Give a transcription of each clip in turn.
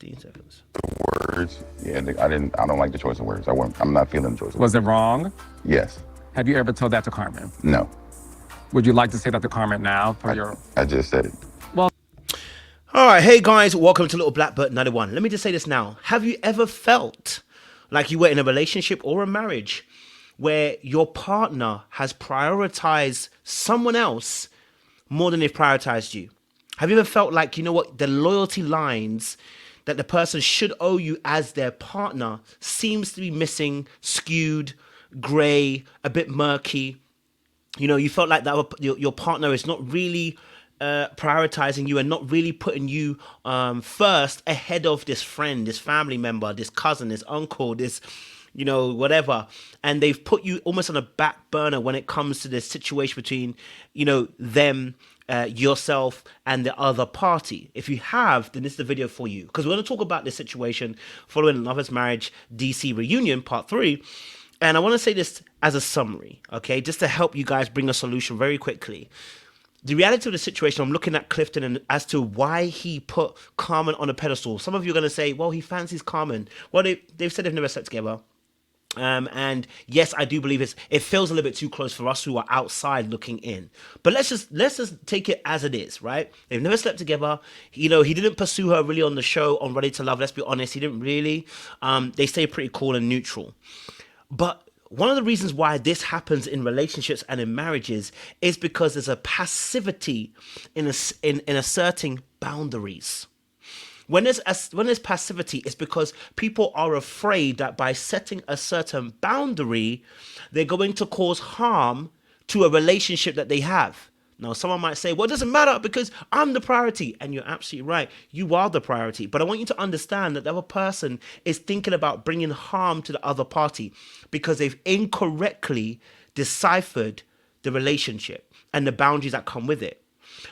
15 seconds. Words. Yeah, I don't like the choice of words. I'm not feeling the choice of words. Was it wrong? Yes. Have you ever told that to Carmen? No. Would you like to say that to Carmen now for your... I just said it. Well... All right, hey guys, welcome to Little Black Bird 91. Let me just say this now. Have you ever felt like you were in a relationship or a marriage where your partner has prioritized someone else more than they've prioritized you? Have you ever felt like, you know what, the loyalty lines that the person should owe you as their partner seems to be missing, skewed, gray, a bit murky? You know, you felt like that your partner is not really prioritizing you and not really putting you first ahead of this friend, this family member, this cousin, this uncle, this, you know, whatever. And they've put you almost on a back burner when it comes to this situation between, you know, them, yourself and the other party. If you have, then this is the video for you, because we're going to talk about this situation following Lover's Marriage DC reunion part 3. And I want to say this as a summary, okay, just to help you guys bring a solution very quickly. The reality of the situation, I'm looking at Clifton and as to why he put Carmen on a pedestal. Some of you are going to say, well, he fancies Carmen. Well, they've said they've never slept together. And yes, I do believe it feels a little bit too close for us who are outside looking in. But let's just take it as it is, right? They've never slept together. You know, he didn't pursue her really on the show on Ready to Love. Let's be honest, he didn't really. They stay pretty cool and neutral. But one of the reasons why this happens in relationships and in marriages is because there's a passivity in asserting boundaries. When there's passivity, it's because people are afraid that by setting a certain boundary, they're going to cause harm to a relationship that they have. Now, someone might say, well, it doesn't matter because I'm the priority. And you're absolutely right. You are the priority. But I want you to understand that the other person is thinking about bringing harm to the other party because they've incorrectly deciphered the relationship and the boundaries that come with it.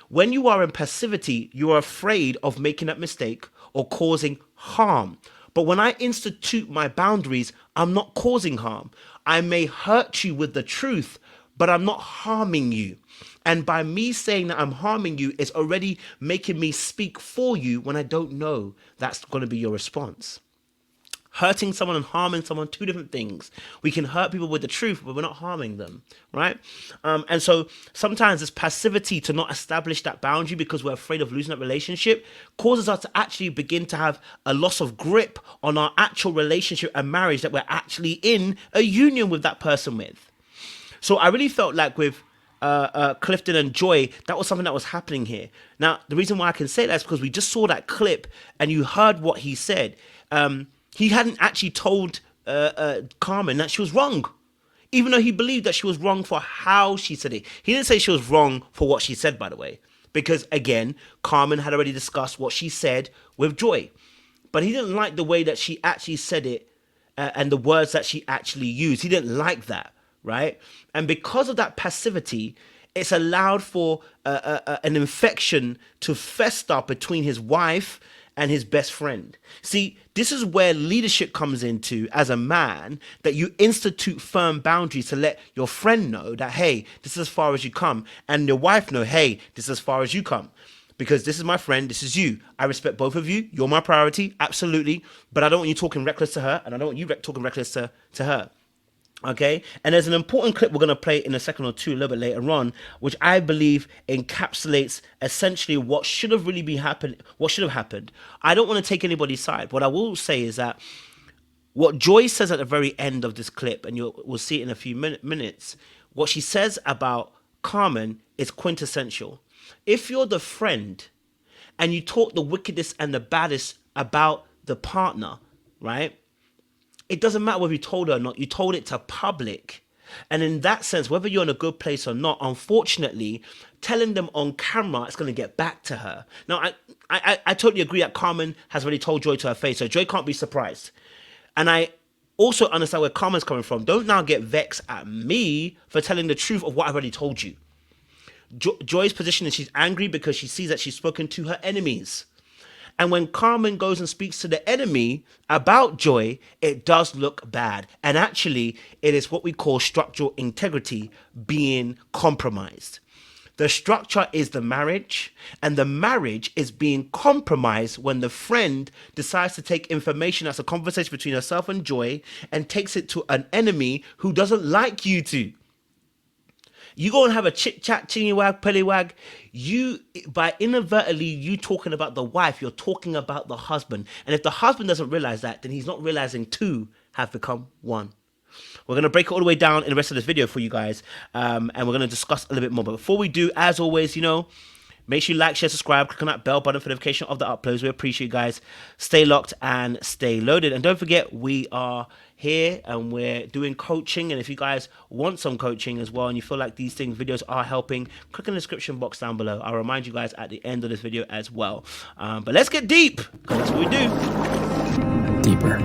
When you are in passivity, you are afraid of making that mistake or causing harm. But when I institute my boundaries, I'm not causing harm. I may hurt you with the truth, but I'm not harming you. And by me saying that I'm harming you, it's already making me speak for you when I don't know that's going to be your response. Hurting someone and harming someone, two different things. We can hurt people with the truth, but we're not harming them, right? And so sometimes this passivity to not establish that boundary because we're afraid of losing that relationship causes us to actually begin to have a loss of grip on our actual relationship and marriage that we're actually in a union with that person with. So I really felt like with Clifton and Joy, that was something that was happening here. Now, the reason why I can say that is because we just saw that clip and you heard what he said. He hadn't actually told Carmen that she was wrong, even though he believed that she was wrong for how she said it. He didn't say she was wrong for what she said, by the way, because, again, Carmen had already discussed what she said with Joy. But he didn't like the way that she actually said it and the words that she actually used. He didn't like that, right? And because of that passivity, it's allowed for an infection to fester between his wife and his best friend. See, this is where leadership comes into as a man, that you institute firm boundaries to let your friend know that, hey, this is as far as you come, and your wife know, hey, this is as far as you come. Because this is my friend, this is you. I respect both of you. You're my priority, absolutely. But I don't want you talking reckless to her, and I don't want you talking reckless to her. Okay, and there's an important clip we're going to play in a second or two a little bit later on, which I believe encapsulates essentially what should have really been happened, what should have happened. I don't want to take anybody's side. What I will say is that what Joy says at the very end of this clip, and we'll see it in a few minutes, what she says about Carmen is quintessential. If you're the friend and you talk the wickedest and the baddest about the partner, right? It doesn't matter whether you told her or not, you told it to public. And in that sense, whether you're in a good place or not, unfortunately, telling them on camera, it's going to get back to her. Now, I totally agree that Carmen has already told Joy to her face, so Joy can't be surprised. And I also understand where Carmen's coming from. Don't now get vexed at me for telling the truth of what I've already told you. Joy's position is she's angry because she sees that she's spoken to her enemies. And when Carmen goes and speaks to the enemy about Joy, it does look bad. And actually, it is what we call structural integrity being compromised. The structure is the marriage, and the marriage is being compromised when the friend decides to take information that's a conversation between herself and Joy and takes it to an enemy who doesn't like you two. You go and have a chit chat, chinny wag, pelly wag. You, by inadvertently, you talking about the wife, you're talking about the husband. And if the husband doesn't realize that, then he's not realizing two have become one. We're going to break it all the way down in the rest of this video for you guys. And we're going to discuss a little bit more. But before we do, as always, you know, make sure you like, share, subscribe, click on that bell button for notification of the uploads. We appreciate you guys. Stay locked and stay loaded. And don't forget, we are here and we're doing coaching. And if you guys want some coaching as well and you feel like these videos are helping, click in the description box down below. I'll remind you guys at the end of this video as well. But let's get deep, because that's what we do. Deeper.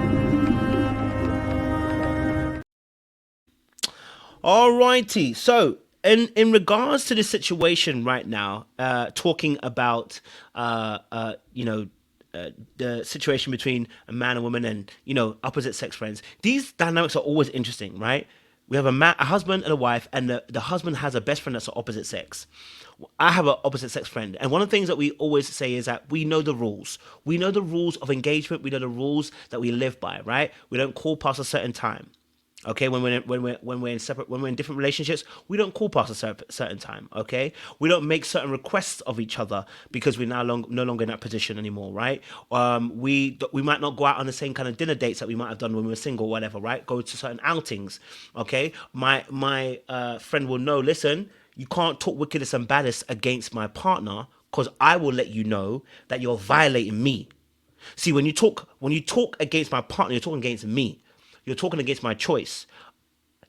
Alrighty, so in regards to the situation right now, talking about the situation between a man and woman and, you know, opposite sex friends, these dynamics are always interesting, right? We have a husband and a wife, and the husband has a best friend that's the opposite sex. I have an opposite sex friend, and one of the things that we always say is that we know the rules. We know the rules of engagement. We know the rules that we live by, right? We don't call past a certain time. Okay, when we're in different relationships, we don't call past a certain time. Okay, we don't make certain requests of each other because we're no longer in that position anymore, right? We might not go out on the same kind of dinner dates that we might have done when we were single, or whatever, right? Go to certain outings. Okay, my friend will know. Listen, you can't talk wickedness and baddest against my partner, because I will let you know that you're violating me. See, when you talk against my partner, you're talking against me. You're talking against my choice.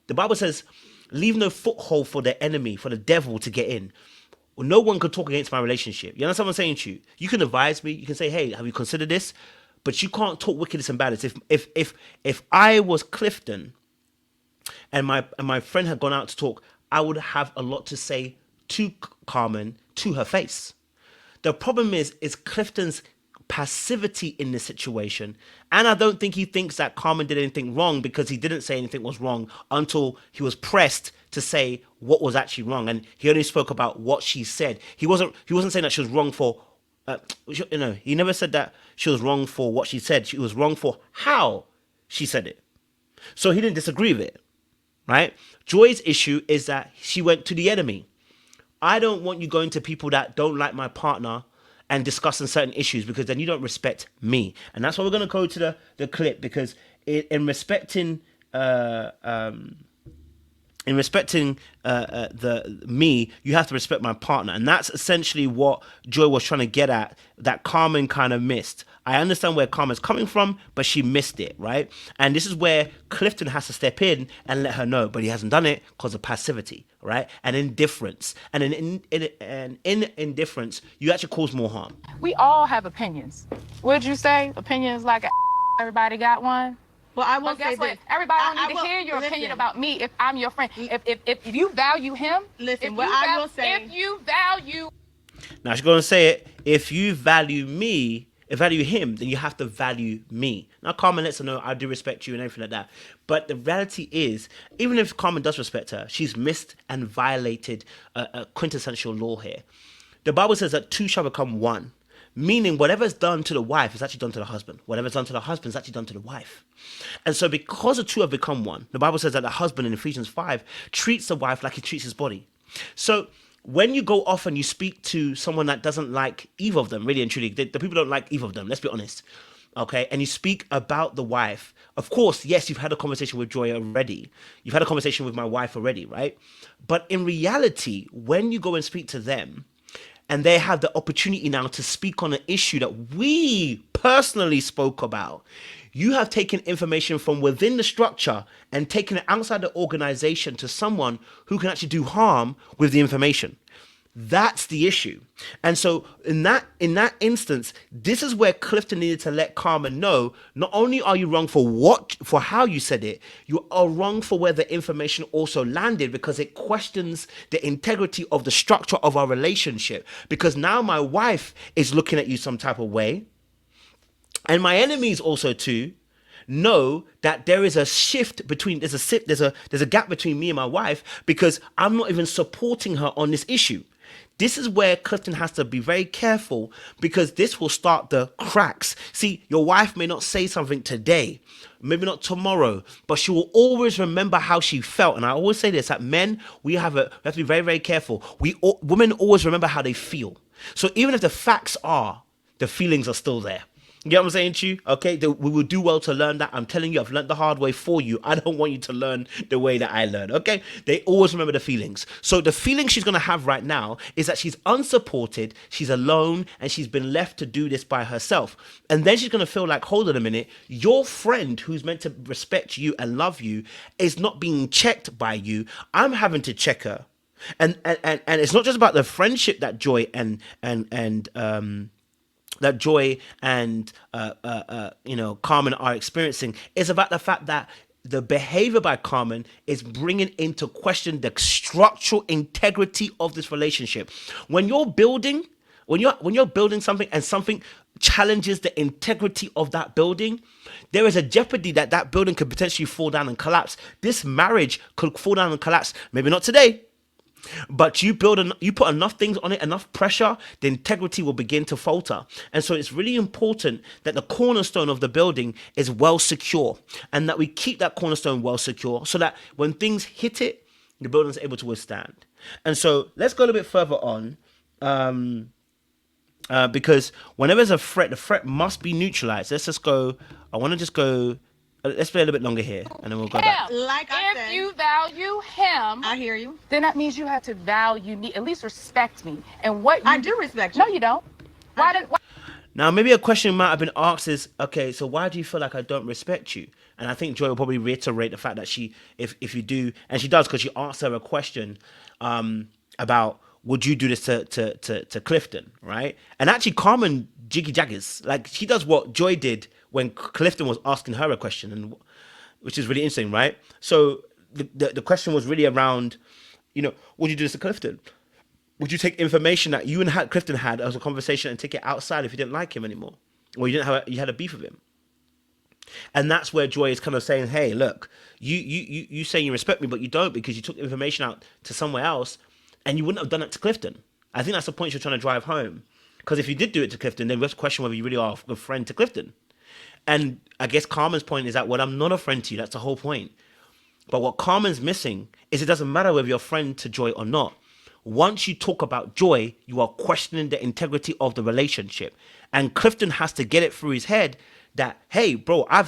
The Bible says, leave no foothold for the enemy, for the devil to get in. Well, no one could talk against my relationship. You understand what I'm saying to you? You can advise me. You can say, hey, have you considered this? But you can't talk wickedness and badness. If I was Clifton and my friend had gone out to talk, I would have a lot to say to Carmen, to her face. The problem is Clifton's passivity in this situation, and I don't think he thinks that Carmen did anything wrong, because he didn't say anything was wrong until he was pressed to say what was actually wrong, and he only spoke about what she said. He wasn't saying that she was wrong for he never said that she was wrong for what she said. She was wrong for how she said it. So he didn't disagree with it, right? Joy's issue is that she went to the enemy. I don't want you going to people that don't like my partner and discussing certain issues, because then you don't respect me. And that's why we're going to go to the clip, because in respecting me, you have to respect my partner. And that's essentially what Joy was trying to get at, that Carmen kind of missed. I understand where Carmen's coming from, but she missed it, right? And this is where Clifton has to step in and let her know, but he hasn't done it because of passivity, right? And indifference. And in indifference, you actually cause more harm. We all have opinions. What'd you say? Opinions like everybody got one? Well, I will But guess say what? this. Everybody don't need to will- hear your listen. opinion about me if I'm your friend. If you value him, Listen, what I will say. if you value. Now she's going to say it. If you value him, then you have to value me. Now Carmen lets her know, I do respect you and everything like that. But the reality is, even if Carmen does respect her, she's missed and violated a quintessential law here. The Bible says that two shall become one. Meaning whatever's done to the wife is actually done to the husband. Whatever's done to the husband is actually done to the wife. And so because the two have become one, the Bible says that the husband in Ephesians 5 treats the wife like he treats his body. So when you go off and you speak to someone that doesn't like either of them, really and truly, the people don't like either of them, let's be honest. Okay, and you speak about the wife. Of course, yes, you've had a conversation with Joy already. You've had a conversation with my wife already, right? But in reality, when you go and speak to them, and they have the opportunity now to speak on an issue that we personally spoke about, you have taken information from within the structure and taken it outside the organization to someone who can actually do harm with the information. That's the issue. And so in that instance, this is where Clifton needed to let Carmen know, not only are you wrong for how you said it, you are wrong for where the information also landed, because it questions the integrity of the structure of our relationship. Because now my wife is looking at you some type of way, and my enemies also too know that there is a shift between, there's a gap between me and my wife, because I'm not even supporting her on this issue. This is where Clifton has to be very careful, because this will start the cracks. See, your wife may not say something today, maybe not tomorrow, but she will always remember how she felt. And I always say this, that men, we have to be very, very careful. Women always remember how they feel. So even if the facts are, the feelings are still there. You get what I'm saying to you? Okay, we will do well to learn that. I'm telling you, I've learned the hard way for you. I don't want you to learn the way that I learned, okay? They always remember the feelings. So the feeling she's going to have right now is that she's unsupported, she's alone, and she's been left to do this by herself. And then she's going to feel like, hold on a minute, your friend who's meant to respect you and love you is not being checked by you. I'm having to check her. And it's not just about the friendship that Joy and Carmen are experiencing. Is about the fact that the behavior by Carmen is bringing into question the structural integrity of this relationship. When you're building something and something challenges the integrity of that building, there is a jeopardy that that building could potentially fall down and collapse. This marriage could fall down and collapse. Maybe not today, but you put enough things on it, enough pressure, the integrity will begin to falter. And so it's really important that the cornerstone of the building is well secure, and that we keep that cornerstone well secure so that when things hit it, the building is able to withstand. And so let's go a little bit further on, because whenever there's a threat, the threat must be neutralized. Let's play a little bit longer here, and then we'll go back. Like if you value him, I hear you. then that means you have to value me, at least respect me. And what I do respect you. No, you don't. Why? Now, maybe a question might have been asked is, okay, so why do you feel like I don't respect you? And I think Joy will probably reiterate the fact that if you do, and she does, because she asked her a question about, would you do this to Clifton, right? And actually, Carmen jiggy jaggers, like she does what Joy did when Clifton was asking her a question, and which is really interesting, right? So the question was really around, would you do this to Clifton? Would you take information that you and Clifton had as a conversation and take it outside if you didn't like him anymore, or you had a beef with him? And that's where Joy is kind of saying, hey, look, you say you respect me, but you don't, because you took information out to somewhere else, and you wouldn't have done it to Clifton. I think that's the point you're trying to drive home. Because if you did do it to Clifton, then we have to question whether you really are a friend to Clifton. And I guess Carmen's point is that, well, I'm not a friend to you. That's the whole point. But what Carmen's missing is it doesn't matter whether you're a friend to Joy or not. Once you talk about Joy, you are questioning the integrity of the relationship. And Clifton has to get it through his head that, hey, bro, I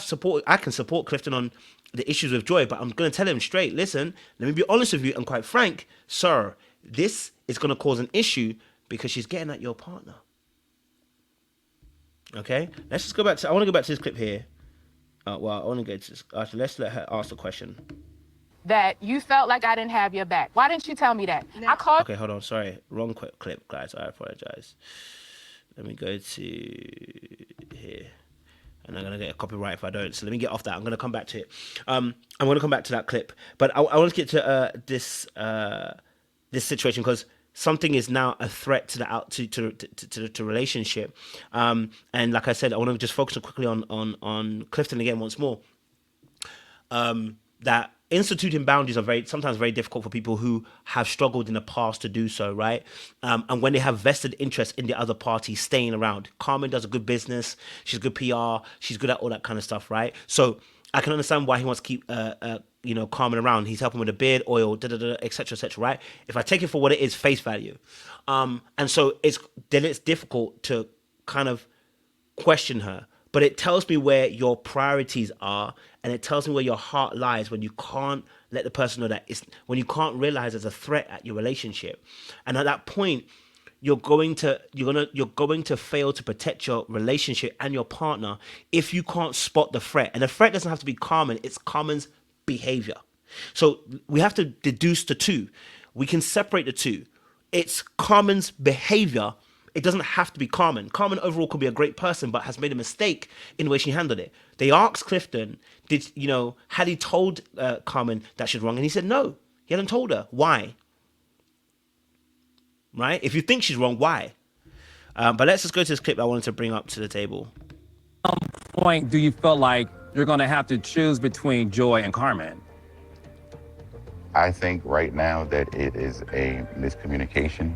can support Clifton on the issues with Joy, but I'm going to tell him straight, listen, let me be honest with you and quite frank, sir, this is going to cause an issue because she's getting at your partner. Okay, let's just go back to, I want to go back to this clip here. I want to go to this, actually, let's let her ask the question. That you felt like I didn't have your back. Why didn't you tell me that? No. I called. Okay, hold on, sorry, wrong clip, guys, I apologize. Let me go to here. And I'm going to get a copyright if I don't. So let me get off that. I'm going to come back to it. I'm going to come back to that clip. But I want to get to this situation, because something is now a threat to the relationship. And like I said, I want to just focus quickly on Clifton again once more. That instituting boundaries are sometimes very difficult for people who have struggled in the past to do so, right? And when they have vested interest in the other party staying around. Carmen does a good business. She's good PR. She's good at all that kind of stuff, right? So I can understand why he wants to keep Carmen around. He's helping with the beard oil, et cetera, right? If I take it for what it is, face value. And so it's difficult to kind of question her. But it tells me where your priorities are, and it tells me where your heart lies when you can't let the person know that when you can't realize there's a threat at your relationship. And at that point, you're going to fail to protect your relationship and your partner if you can't spot the threat. And the threat doesn't have to be Carmen, it's Carmen's behavior. So we have to deduce the two. We can separate the two. It's Carmen's behavior. It doesn't have to be Carmen. Carmen overall could be a great person, but has made a mistake in the way she handled it. They asked Clifton, had he told Carmen that she's wrong? And he said no, he hadn't told her. Why? Right? If you think she's wrong, why? But let's just go to this clip I wanted to bring up to the table. At some point, do you feel like you're going to have to choose between Joy and Carmen? I think right now that it is a miscommunication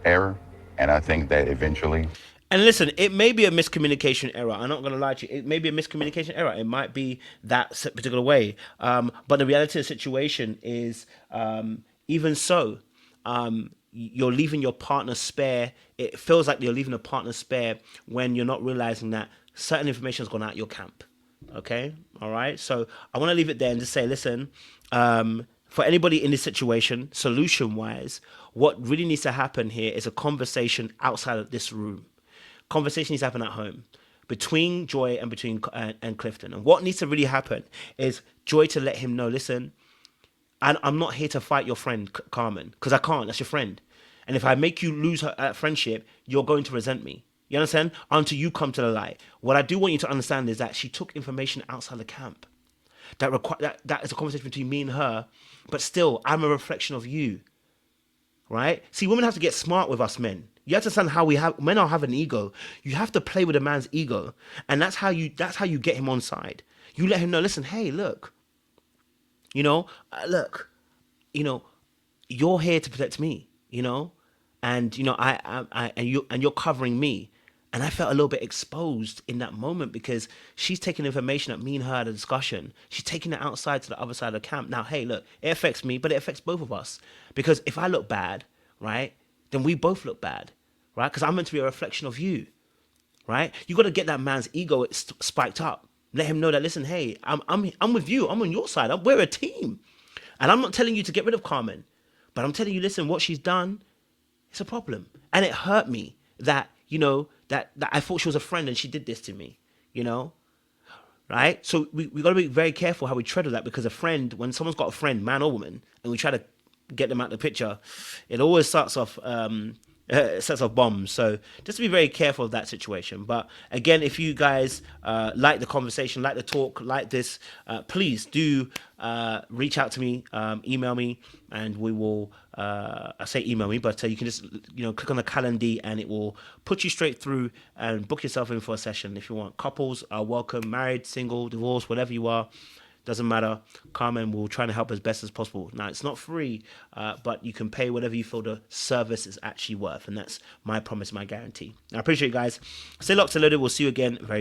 error, and I think that eventually, And listen, it may be a miscommunication error. I'm not going to lie to you. It may be a miscommunication error. It might be that particular way. But the reality of the situation is, even so, you're leaving your partner spare. It feels like you're leaving a partner spare when you're not realizing that certain information has gone out your camp. Okay? All right? So I want to leave it there and just say, listen, for anybody in this situation, solution wise, what really needs to happen here is a conversation outside of this room. Conversation needs to happen at home between Joy and between and Clifton. And what needs to really happen is Joy to let him know, listen, I'm not here to fight your friend Carmen, because I can't. That's your friend. And if I make you lose her friendship, you're going to resent me. You understand? Until you come to the light. What I do want you to understand is that she took information outside the camp. That is a conversation between me and her, but still, I'm a reflection of you. Right? See, women have to get smart with us men. You have to understand how men have an ego. You have to play with a man's ego, and that's how you get him on side. You let him know, listen, hey, look, look, you're here to protect me, and you're covering me. And I felt a little bit exposed in that moment because she's taking information that me and her had a discussion. She's taking it outside to the other side of the camp. Now, hey, look, it affects me, but it affects both of us. Because if I look bad, right, then we both look bad, right? Because I'm meant to be a reflection of you, right? You got to get that man's ego spiked up. Let him know that, listen, hey, I'm with you. I'm on your side. We're a team. And I'm not telling you to get rid of Carmen, but I'm telling you, listen, what she's done, it's a problem. And it hurt me that, that I thought she was a friend and she did this to me, right? So we got to be very careful how we tread with that, because a friend, when someone's got a friend, man or woman, and we try to get them out of the picture, it always sets off bombs. So just be very careful of that situation. But again, if you guys like the conversation, like the talk, like this, please do reach out to me, email me, and we will. I say email me, but you can just click on the calendar and it will put you straight through and book yourself in for a session if you want. Couples are welcome, married, single, divorced, whatever you are. Doesn't matter. Carmen will try to help as best as possible. Now, it's not free, but you can pay whatever you feel the service is actually worth. And that's my promise, my guarantee. I appreciate you guys. Stay locked and loaded. We'll see you again very